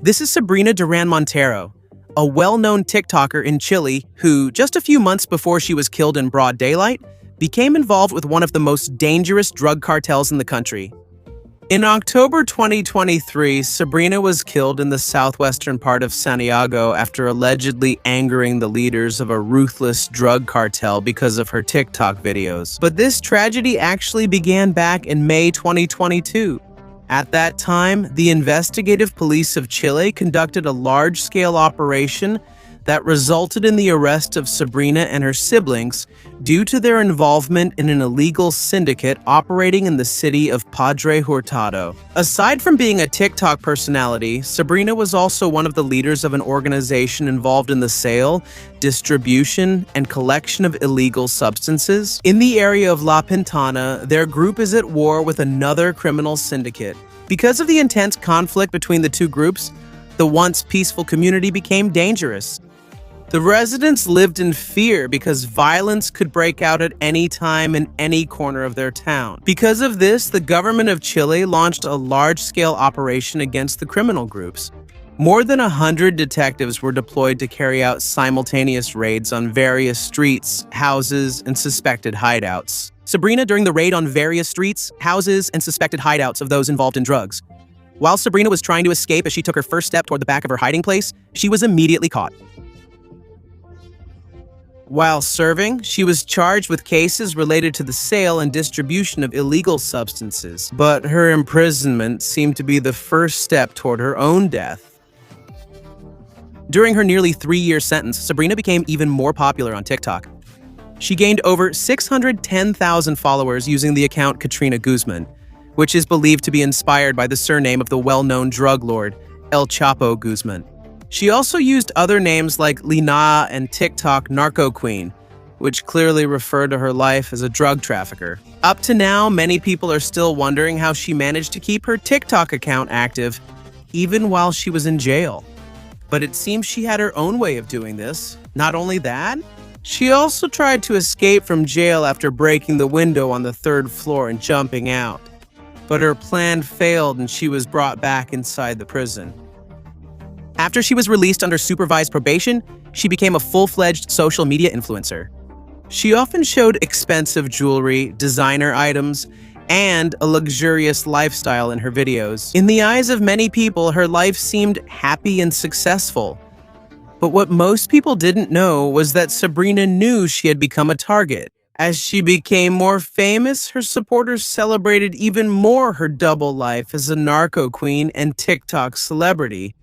This is Sabrina Duran Montero, a well-known TikToker in Chile who, just a few months before she was killed in broad daylight, became involved with one of the most dangerous drug cartels in the country. In October 2023, Sabrina was killed in the southwestern part of Santiago after allegedly angering the leaders of a ruthless drug cartel because of her TikTok videos. But this tragedy actually began back in May 2022. At that time, the investigative police of Chile conducted a large-scale operation that resulted in the arrest of Sabrina and her siblings due to their involvement in an illegal syndicate operating in the city of Padre Hurtado. Aside from being a TikTok personality, Sabrina was also one of the leaders of an organization involved in the sale, distribution, and collection of illegal substances. In the area of La Pintana, their group is at war with another criminal syndicate. Because of the intense conflict between the two groups, the once peaceful community became dangerous. The residents lived in fear because violence could break out at any time in any corner of their town. Because of this, the government of Chile launched a large-scale operation against the criminal groups. More than 100 detectives were deployed to carry out simultaneous raids on various streets, houses, and suspected hideouts. Sabrina during the raid on various streets, houses, and suspected hideouts of those involved in drugs. While Sabrina was trying to escape as she took her first step toward the back of her hiding place, she was immediately caught. While serving, she was charged with cases related to the sale and distribution of illegal substances, but her imprisonment seemed to be the first step toward her own death. During her nearly 3-year sentence, Sabrina became even more popular on TikTok. She gained over 610,000 followers using the account Katrina Guzman, which is believed to be inspired by the surname of the well-known drug lord, El Chapo Guzman. She also used other names like Lina and TikTok Narco Queen, which clearly refer to her life as a drug trafficker. Up to now, many people are still wondering how she managed to keep her TikTok account active, even while she was in jail. But it seems she had her own way of doing this. Not only that, she also tried to escape from jail after breaking the window on the 3rd floor and jumping out. But her plan failed and she was brought back inside the prison. After she was released under supervised probation, she became a full-fledged social media influencer. She often showed expensive jewelry, designer items, and a luxurious lifestyle in her videos. In the eyes of many people, her life seemed happy and successful. But what most people didn't know was that Sabrina knew she had become a target. As she became more famous, her supporters celebrated even more her double life as a narco queen and TikTok celebrity.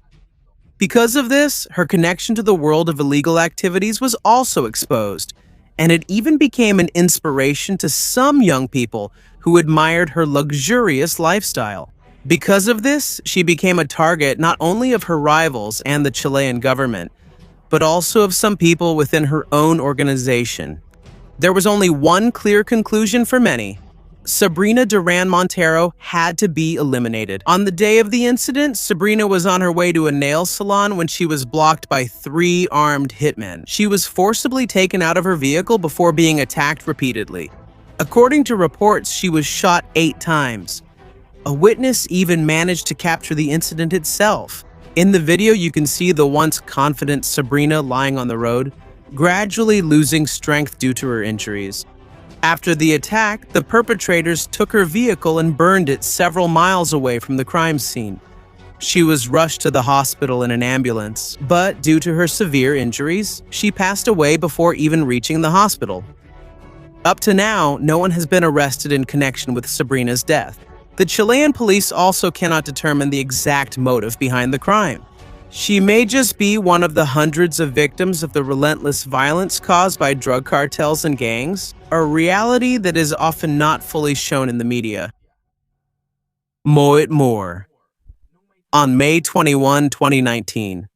Because of this, her connection to the world of illegal activities was also exposed, and it even became an inspiration to some young people who admired her luxurious lifestyle. Because of this, she became a target not only of her rivals and the Chilean government, but also of some people within her own organization. There was only one clear conclusion for many. Sabrina Duran Montero had to be eliminated. On the day of the incident, Sabrina was on her way to a nail salon when she was blocked by 3 armed hitmen. She was forcibly taken out of her vehicle before being attacked repeatedly. According to reports, she was shot 8 times. A witness even managed to capture the incident itself. In the video, you can see the once confident Sabrina lying on the road, gradually losing strength due to her injuries. After the attack, the perpetrators took her vehicle and burned it several miles away from the crime scene. She was rushed to the hospital in an ambulance, but due to her severe injuries, she passed away before even reaching the hospital. Up to now, no one has been arrested in connection with Sabrina's death. The Chilean police also cannot determine the exact motive behind the crime. She may just be one of the hundreds of victims of the relentless violence caused by drug cartels and gangs, a reality that is often not fully shown in the media. Moit more. On May 21, 2019,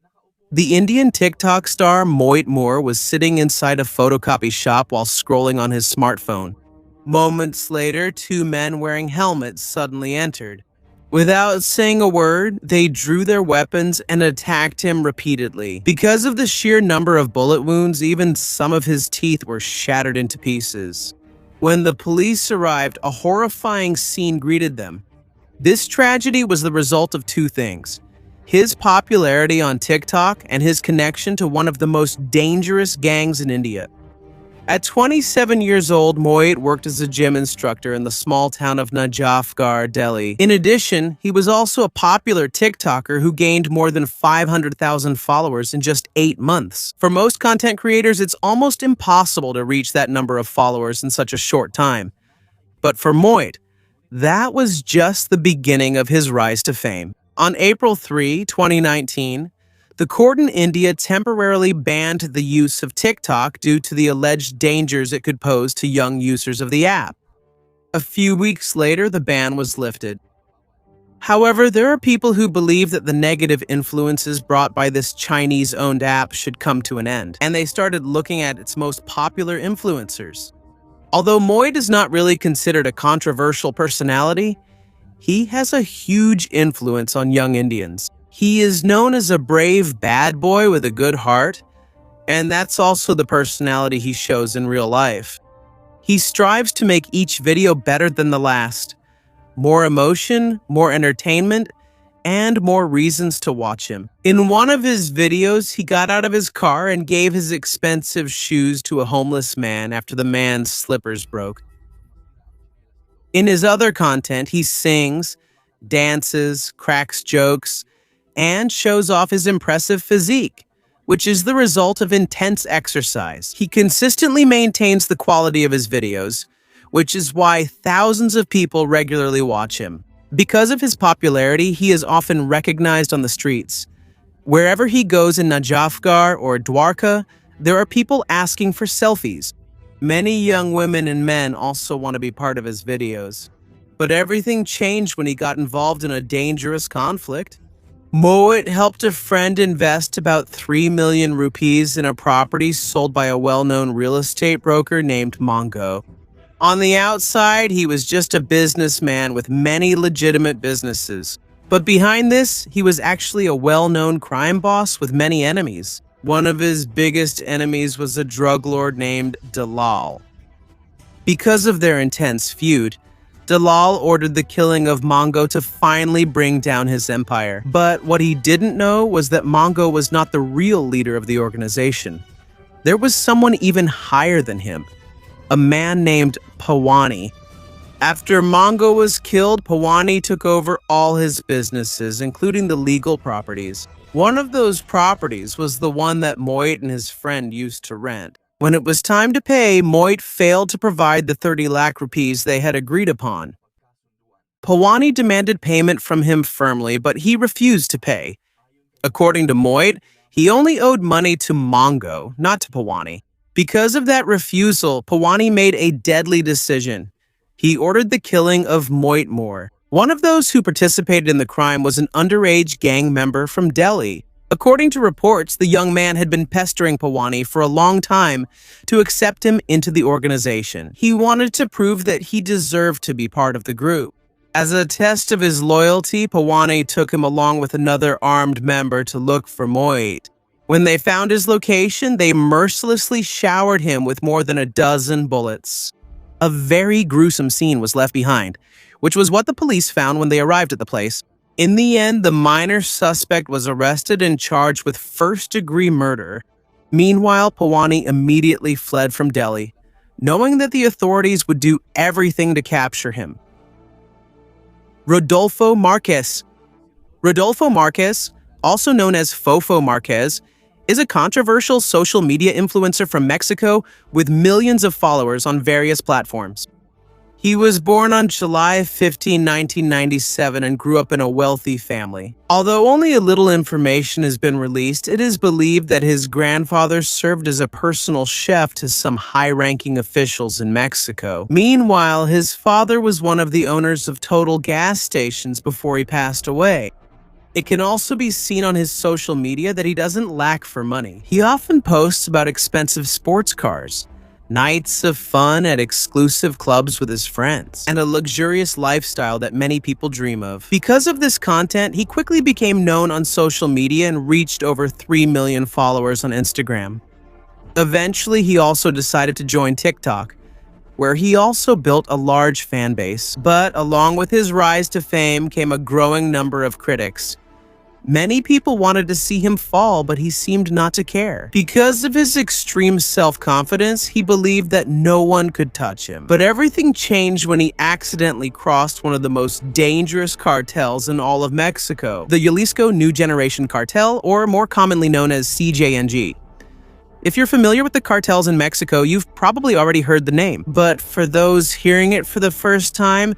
the Indian TikTok star Moit was sitting inside a photocopy shop while scrolling on his smartphone. Moments later, 2 men wearing helmets suddenly entered. Without saying a word, they drew their weapons and attacked him repeatedly. Because of the sheer number of bullet wounds, even some of his teeth were shattered into pieces. When the police arrived, a horrifying scene greeted them. This tragedy was the result of 2 things: his popularity on TikTok, and his connection to one of the most dangerous gangs in India. At 27 years old, Moit worked as a gym instructor in the small town of Najafgarh, Delhi. In addition, he was also a popular TikToker who gained more than 500,000 followers in just 8 months. For most content creators, it's almost impossible to reach that number of followers in such a short time. But for Moit, that was just the beginning of his rise to fame. On April 3, 2019, the court in India temporarily banned the use of TikTok due to the alleged dangers it could pose to young users of the app. A few weeks later, the ban was lifted. However, there are people who believe that the negative influences brought by this Chinese-owned app should come to an end, and they started looking at its most popular influencers. Although Moit is not really considered a controversial personality, he has a huge influence on young Indians. He is known as a brave bad boy with a good heart, and that's also the personality he shows in real life. He strives to make each video better than the last. More emotion, more entertainment, and more reasons to watch him. In one of his videos, he got out of his car and gave his expensive shoes to a homeless man after the man's slippers broke. In his other content, he sings, dances, cracks jokes, and shows off his impressive physique, which is the result of intense exercise. He consistently maintains the quality of his videos, which is why thousands of people regularly watch him. Because of his popularity, he is often recognized on the streets. Wherever he goes in Najafgarh or Dwarka, there are people asking for selfies. Many young women and men also want to be part of his videos. But everything changed when he got involved in a dangerous conflict. Moit helped a friend invest about 3 million rupees in a property sold by a well-known real estate broker named Mongo. On the outside, he was just a businessman with many legitimate businesses. But behind this, he was actually a well-known crime boss with many enemies. One of his biggest enemies was a drug lord named Dalal. Because of their intense feud, Dalal ordered the killing of Mongo to finally bring down his empire. But what he didn't know was that Mongo was not the real leader of the organization. There was someone even higher than him, a man named Pawani. After Mongo was killed, Pawani took over all his businesses, including the legal properties. One of those properties was the one that Moit and his friend used to rent. When it was time to pay, Moit failed to provide the 30 lakh rupees they had agreed upon. Pawani demanded payment from him firmly, but he refused to pay. According to Moit, he only owed money to Mongo, not to Pawani. Because of that refusal, Pawani made a deadly decision. He ordered the killing of Moit Moore. One of those who participated in the crime was an underage gang member from Delhi. According to reports, the young man had been pestering Pawani for a long time to accept him into the organization. He wanted to prove that he deserved to be part of the group. As a test of his loyalty, Pawani took him along with another armed member to look for Moit. When they found his location, they mercilessly showered him with more than a dozen bullets. A very gruesome scene was left behind, which was what the police found when they arrived at the place. In the end, the minor suspect was arrested and charged with first-degree murder. Meanwhile, Pawani immediately fled from Delhi, knowing that the authorities would do everything to capture him. Rodolfo Marquez. Rodolfo Marquez, also known as Fofo Marquez, is a controversial social media influencer from Mexico with millions of followers on various platforms. He was born on July 15, 1997 and grew up in a wealthy family. Although only a little information has been released, it is believed that his grandfather served as a personal chef to some high-ranking officials in Mexico. Meanwhile, his father was one of the owners of Total gas stations before he passed away. It can also be seen on his social media that he doesn't lack for money. He often posts about expensive sports cars, nights of fun at exclusive clubs with his friends, and a luxurious lifestyle that many people dream of. Because of this content, he quickly became known on social media and reached over 3 million followers on Instagram. Eventually, he also decided to join TikTok, where he also built a large fan base. But along with his rise to fame came a growing number of critics. Many people wanted to see him fall, but he seemed not to care. Because of his extreme self-confidence, he believed that no one could touch him. But everything changed when he accidentally crossed one of the most dangerous cartels in all of Mexico, the Jalisco New Generation Cartel, or more commonly known as CJNG. If you're familiar with the cartels in Mexico, you've probably already heard the name. But for those hearing it for the first time,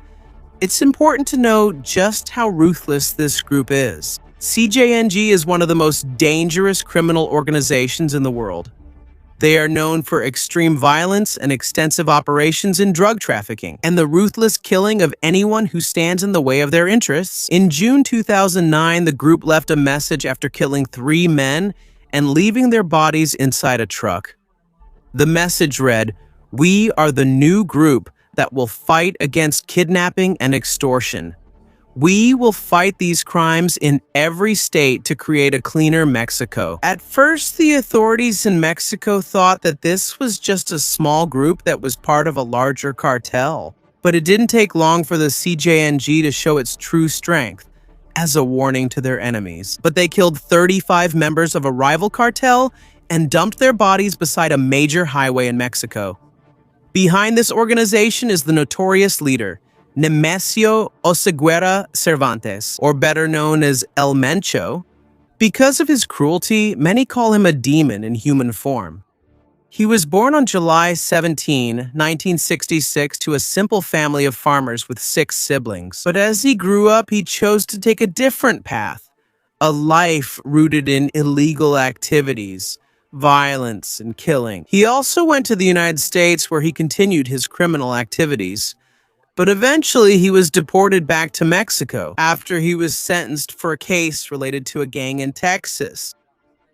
it's important to know just how ruthless this group is. CJNG is one of the most dangerous criminal organizations in the world. They are known for extreme violence and extensive operations in drug trafficking, and the ruthless killing of anyone who stands in the way of their interests. In June 2009, the group left a message after killing 3 men and leaving their bodies inside a truck. The message read, "We are the new group that will fight against kidnapping and extortion. We will fight these crimes in every state to create a cleaner Mexico." At first, the authorities in Mexico thought that this was just a small group that was part of a larger cartel. But it didn't take long for the CJNG to show its true strength, as a warning to their enemies. But they killed 35 members of a rival cartel and dumped their bodies beside a major highway in Mexico. Behind this organization is the notorious leader, Nemesio Oseguera Cervantes, or better known as El Mencho. Because of his cruelty, many call him a demon in human form. He was born on July 17, 1966, to a simple family of farmers with 6 siblings. But as he grew up, he chose to take a different path, a life rooted in illegal activities, violence, and killing. He also went to the United States, where he continued his criminal activities. But eventually, he was deported back to Mexico after he was sentenced for a case related to a gang in Texas.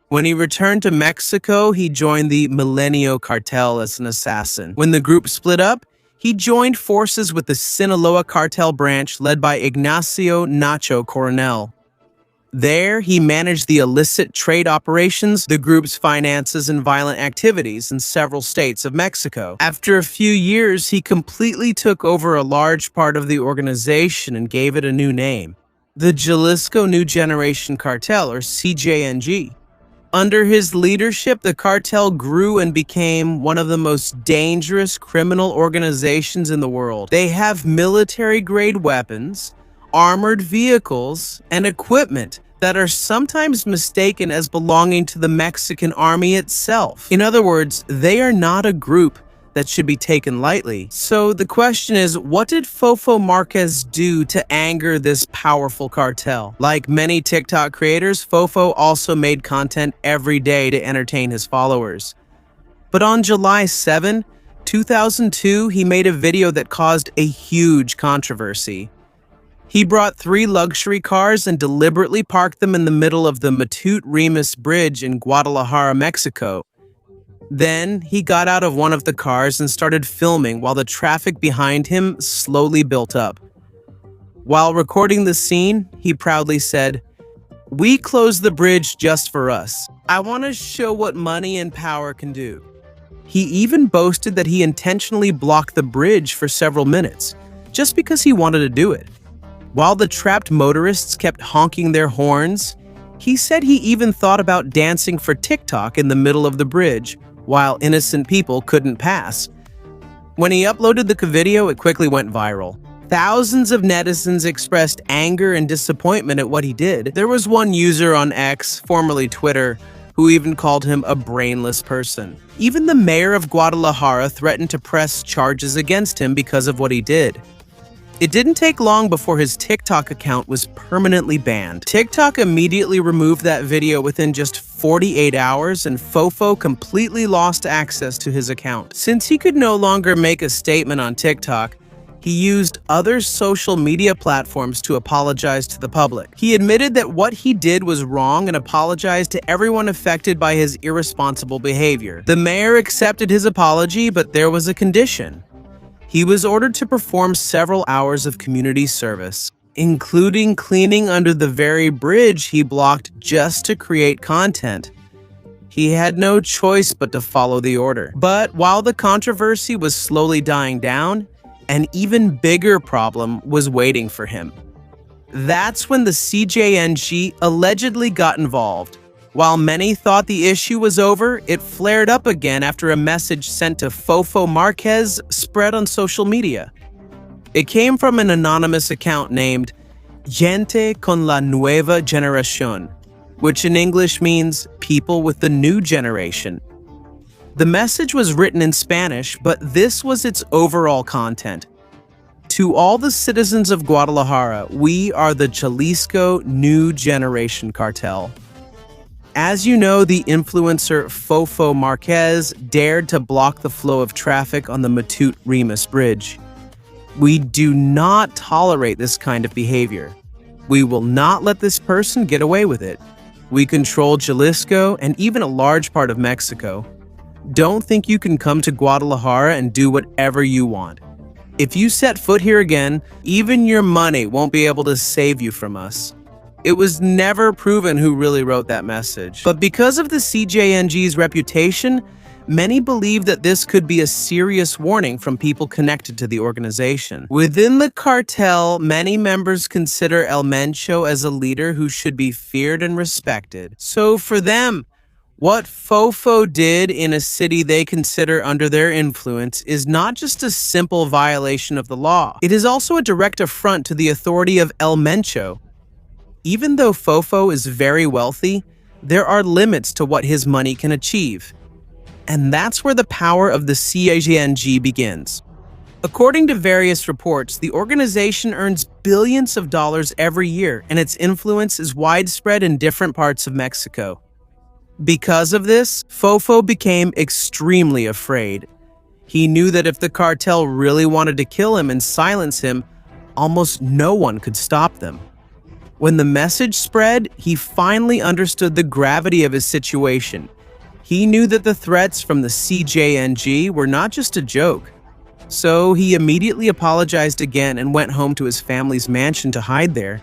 When he returned to Mexico, he joined the Milenio Cartel as an assassin. When the group split up, he joined forces with the Sinaloa Cartel branch led by Ignacio Nacho Coronel. There, he managed the illicit trade operations, the group's finances, and violent activities in several states of Mexico. After a few years, he completely took over a large part of the organization and gave it a new name, the Jalisco New Generation Cartel, or CJNG. Under his leadership, the cartel grew and became one of the most dangerous criminal organizations in the world. They have military-grade weapons, armored vehicles, and equipment that are sometimes mistaken as belonging to the Mexican army itself. In other words, they are not a group that should be taken lightly. So the question is, what did Fofo Marquez do to anger this powerful cartel? Like many TikTok creators, Fofo also made content every day to entertain his followers. But on July 7, 2002, he made a video that caused a huge controversy. He brought 3 luxury cars and deliberately parked them in the middle of the Matute-Remus Bridge in Guadalajara, Mexico. Then, he got out of one of the cars and started filming while the traffic behind him slowly built up. While recording the scene, he proudly said, "We closed the bridge just for us. I want to show what money and power can do." He even boasted that he intentionally blocked the bridge for several minutes, just because he wanted to do it. While the trapped motorists kept honking their horns, he said he even thought about dancing for TikTok in the middle of the bridge, while innocent people couldn't pass. When he uploaded the video, it quickly went viral. Thousands of netizens expressed anger and disappointment at what he did. There was one user on X, formerly Twitter, who even called him a brainless person. Even the mayor of Guadalajara threatened to press charges against him because of what he did. It didn't take long before his TikTok account was permanently banned. TikTok immediately removed that video within just 48 hours, and Fofo completely lost access to his account. Since he could no longer make a statement on TikTok, he used other social media platforms to apologize to the public. He admitted that what he did was wrong and apologized to everyone affected by his irresponsible behavior. The mayor accepted his apology, but there was a condition. He was ordered to perform several hours of community service, including cleaning under the very bridge he blocked just to create content. He had no choice but to follow the order. But while the controversy was slowly dying down, an even bigger problem was waiting for him. That's when the CJNG allegedly got involved. While many thought the issue was over, it flared up again after a message sent to Fofo Marquez spread on social media. It came from an anonymous account named Gente con la Nueva Generación, which in English means people with the new generation. The message was written in Spanish, but this was its overall content. To all the citizens of Guadalajara, we are the Jalisco New Generation Cartel. As you know, the influencer Fofo Marquez dared to block the flow of traffic on the Matute-Remus Bridge. We do not tolerate this kind of behavior. We will not let this person get away with it. We control Jalisco and even a large part of Mexico. Don't think you can come to Guadalajara and do whatever you want. If you set foot here again, even your money won't be able to save you from us. It was never proven who really wrote that message. But because of the CJNG's reputation, many believe that this could be a serious warning from people connected to the organization. Within the cartel, many members consider El Mencho as a leader who should be feared and respected. So for them, what Fofo did in a city they consider under their influence is not just a simple violation of the law. It is also a direct affront to the authority of El Mencho. Even though Fofo is very wealthy, there are limits to what his money can achieve. And that's where the power of the CJNG begins. According to various reports, the organization earns billions of dollars every year, and its influence is widespread in different parts of Mexico. Because of this, Fofo became extremely afraid. He knew that if the cartel really wanted to kill him and silence him, almost no one could stop them. When the message spread, he finally understood the gravity of his situation. He knew that the threats from the CJNG were not just a joke. So he immediately apologized again and went home to his family's mansion to hide there.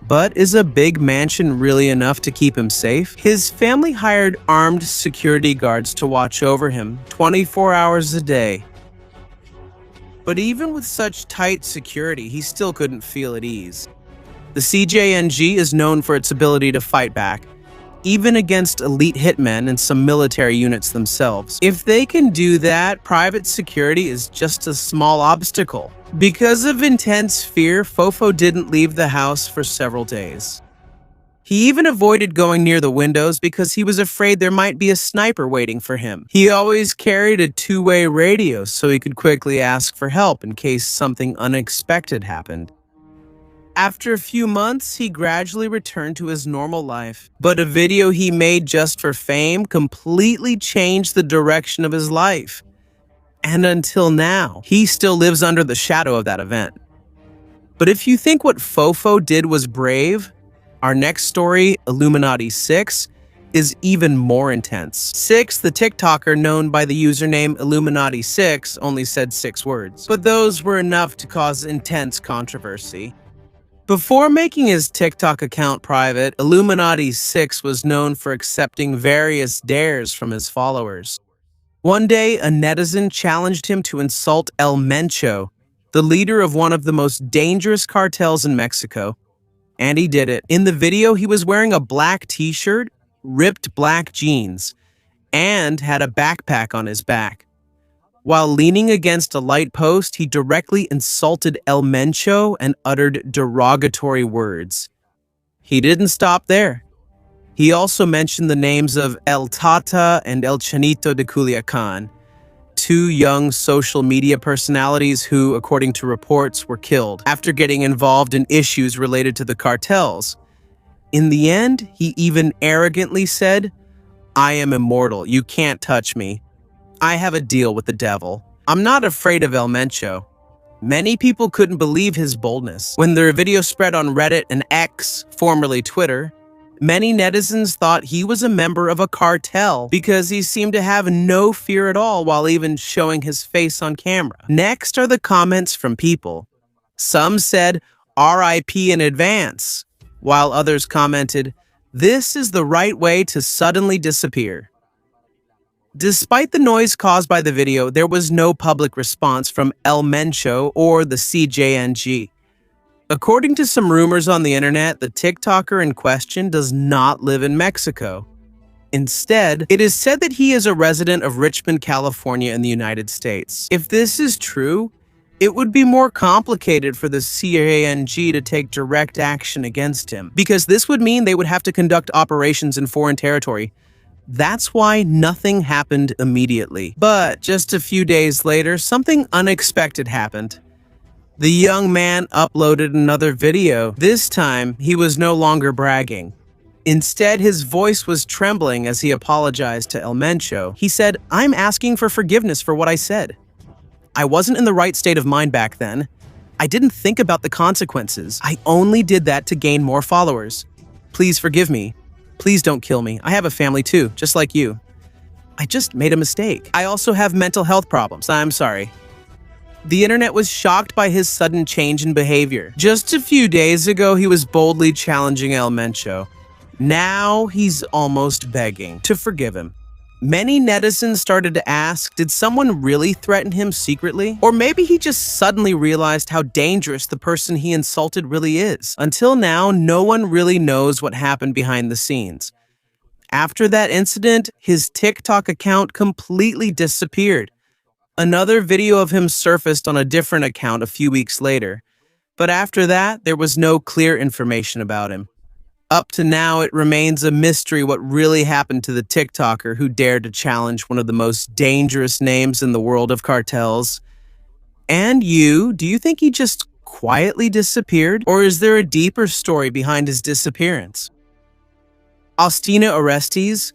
But is a big mansion really enough to keep him safe? His family hired armed security guards to watch over him 24 hours a day. But even with such tight security, he still couldn't feel at ease. The CJNG is known for its ability to fight back, even against elite hitmen and some military units themselves. If they can do that, private security is just a small obstacle. Because of intense fear, Fofo didn't leave the house for several days. He even avoided going near the windows because he was afraid there might be a sniper waiting for him. He always carried a two-way radio so he could quickly ask for help in case something unexpected happened. After a few months, he gradually returned to his normal life. But a video he made just for fame completely changed the direction of his life. And until now, he still lives under the shadow of that event. But if you think what Fofo did was brave, our next story, Illuminati 6, is even more intense. 6, the TikToker known by the username Illuminati 6, only said 6 words. But those were enough to cause intense controversy. Before making his TikTok account private, Illuminati 6 was known for accepting various dares from his followers. One day, a netizen challenged him to insult El Mencho, the leader of one of the most dangerous cartels in Mexico. And he did it. In the video, he was wearing a black t-shirt, ripped black jeans, and had a backpack on his back. While leaning against a light post, he directly insulted El Mencho and uttered derogatory words. He didn't stop there. He also mentioned the names of El Tata and El Chanito de Culiacan, 2 young social media personalities who, according to reports, were killed after getting involved in issues related to the cartels. In the end, he even arrogantly said, "I am immortal. You can't touch me. I have a deal with the devil. I'm not afraid of El Mencho." Many people couldn't believe his boldness. When their video spread on Reddit and X, formerly Twitter, many netizens thought he was a member of a cartel because he seemed to have no fear at all while even showing his face on camera. Next are the comments from people. Some said, "RIP in advance," while others commented, "This is the right way to suddenly disappear." Despite the noise caused by the video, there was no public response from El Mencho or the CJNG. According to some rumors on the internet, the TikToker in question does not live in Mexico. Instead, it is said that he is a resident of Richmond, California in the United States. If this is true, it would be more complicated for the CANG to take direct action against him, because this would mean they would have to conduct operations in foreign territory. That's why nothing happened immediately. But just a few days later, something unexpected happened. The young man uploaded another video. This time, he was no longer bragging. Instead, his voice was trembling as he apologized to El Mencho. He said, "I'm asking for forgiveness for what I said. I wasn't in the right state of mind back then. I didn't think about the consequences. I only did that to gain more followers. Please forgive me. Please don't kill me. I have a family too, just like you. I just made a mistake. I also have mental health problems. I'm sorry." The internet was shocked by his sudden change in behavior. Just a few days ago, he was boldly challenging El Mencho. Now he's almost begging to forgive him. Many netizens started to ask, did someone really threaten him secretly? Or maybe he just suddenly realized how dangerous the person he insulted really is. Until now, no one really knows what happened behind the scenes. After that incident, his TikTok account completely disappeared. Another video of him surfaced on a different account a few weeks later. But after that, there was no clear information about him. Up to now, it remains a mystery what really happened to the TikToker who dared to challenge one of the most dangerous names in the world of cartels. And do you think he just quietly disappeared? Or is there a deeper story behind his disappearance? Austina Orestes.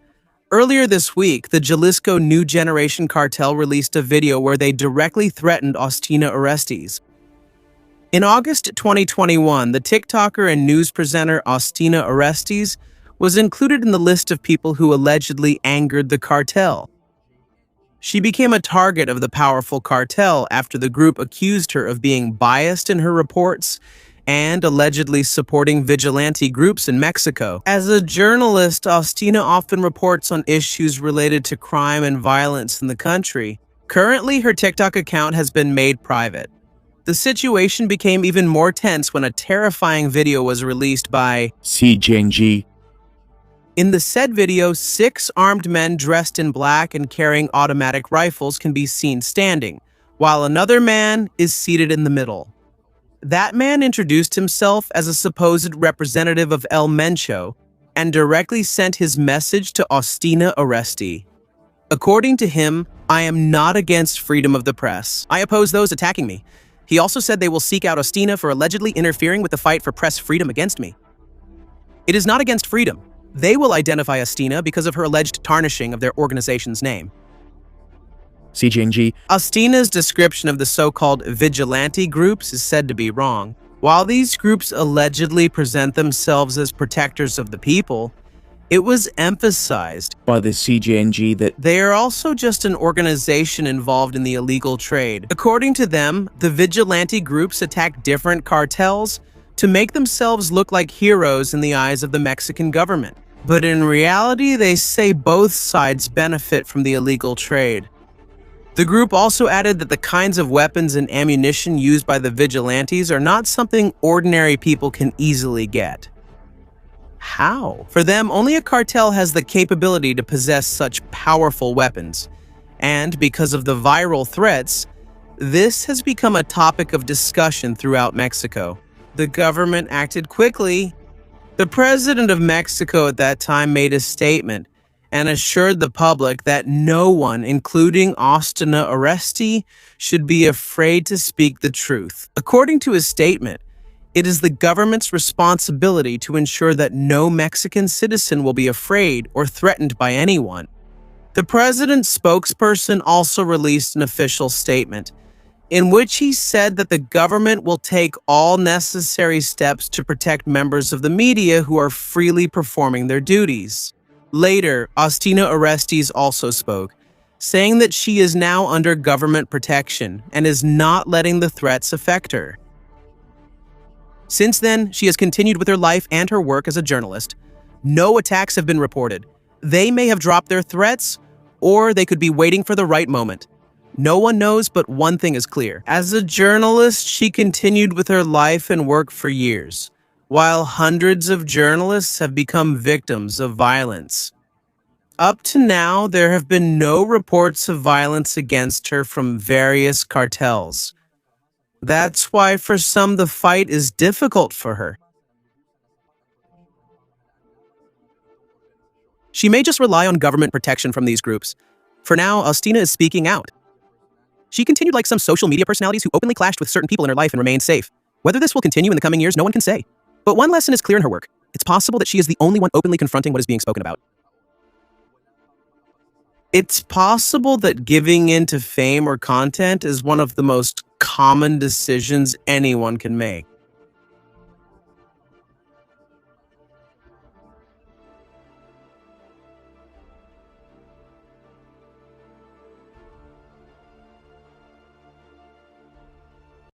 Earlier this week, the Jalisco New Generation Cartel released a video where they directly threatened Austina Orestes. In August 2021, the TikToker and news presenter Austina Orestes was included in the list of people who allegedly angered the cartel. She became a target of the powerful cartel after the group accused her of being biased in her reports and allegedly supporting vigilante groups in Mexico. As a journalist, Austina often reports on issues related to crime and violence in the country. Currently, her TikTok account has been made private. The situation became even more tense when a terrifying video was released by CGNG. In the said video, 6 armed men dressed in black and carrying automatic rifles can be seen standing, while another man is seated in the middle. That man introduced himself as a supposed representative of El Mencho and directly sent his message to Austina Orestes. According to him, "I am not against freedom of the press. I oppose those attacking me." He also said they will seek out Austina for allegedly interfering with the fight for press freedom against me. It is not against freedom. They will identify Austina because of her alleged tarnishing of their organization's name. CGNG. Austina's description of the so-called vigilante groups is said to be wrong. While these groups allegedly present themselves as protectors of the people, it was emphasized By the CGNG that they are also just an organization involved in the illegal trade. According to them, the vigilante groups attack different cartels to make themselves look like heroes in the eyes of the Mexican government. But in reality, they say both sides benefit from the illegal trade. The group also added that the kinds of weapons and ammunition used by the vigilantes are not something ordinary people can easily get. How? For them, only a cartel has the capability to possess such powerful weapons. And because of the viral threats, this has become a topic of discussion throughout Mexico. The government acted quickly. The president of Mexico at that time made a statement and assured the public that no one, including Austina Orestes, should be afraid to speak the truth. According to his statement, it is the government's responsibility to ensure that no Mexican citizen will be afraid or threatened by anyone. The president's spokesperson also released an official statement in which he said that the government will take all necessary steps to protect members of the media who are freely performing their duties. Later, Austina Orestes also spoke, saying that she is now under government protection and is not letting the threats affect her. Since then, she has continued with her life and her work as a journalist. No attacks have been reported. They may have dropped their threats, or they could be waiting for the right moment. No one knows, but one thing is clear. As a journalist, she continued with her life and work for years, while hundreds of journalists have become victims of violence. Up to now, there have been no reports of violence against her from various cartels. That's why for some the fight is difficult for her. She may just rely on government protection from these groups. For now, Austina is speaking out. She continued like some social media personalities who openly clashed with certain people in her life and remained safe. Whether this will continue in the coming years, no one can say. But one lesson is clear in her work. It's possible that she is the only one openly confronting what is being spoken about. It's possible that giving in to fame or content is one of the most common decisions anyone can make.